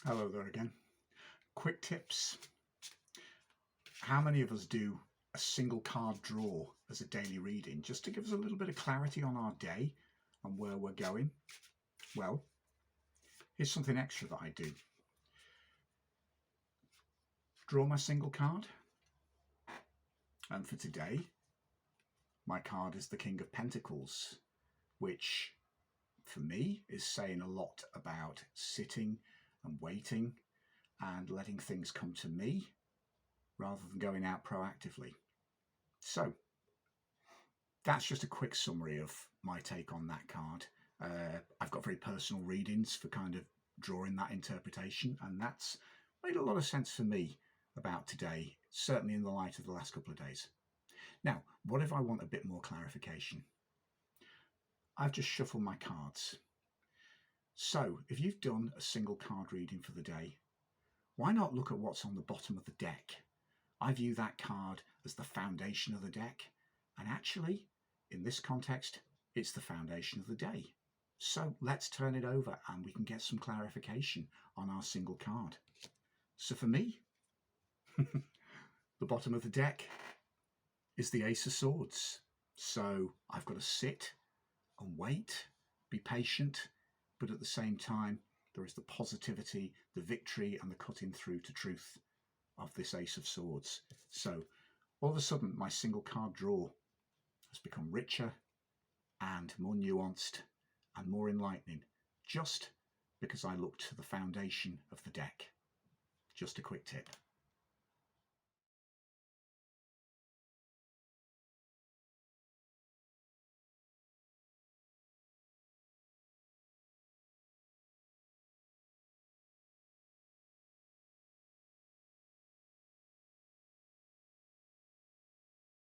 Hello there again. Quick tips. How many of us do a single card draw as a daily reading just to give us a little bit of clarity on our day and where we're going? Well, here's something extra that I do. Draw my single card, and for today my card is the King of Pentacles, which for me is saying a lot about sitting and waiting and letting things come to me rather than going out proactively. So that's just a quick summary of my take on that card. I've got very personal readings for kind of drawing that interpretation, and that's made a lot of sense for me about today, certainly in the light of the last couple of days. Now, what if I want a bit more clarification? I've just shuffled my cards. So if you've done a single card reading for the day, why not look at what's on the bottom of the deck? I view that card as the foundation of the deck, and actually, in this context, it's the foundation of the day. So let's turn it over and we can get some clarification on our single card. So for me, the bottom of the deck is the Ace of Swords. So I've got to sit and wait, be patient, but at the same time, there is the positivity, the victory, and the cutting through to truth of this Ace of Swords. So all of a sudden, my single card draw has become richer and more nuanced and more enlightening, just because I looked to the foundation of the deck. Just a quick tip.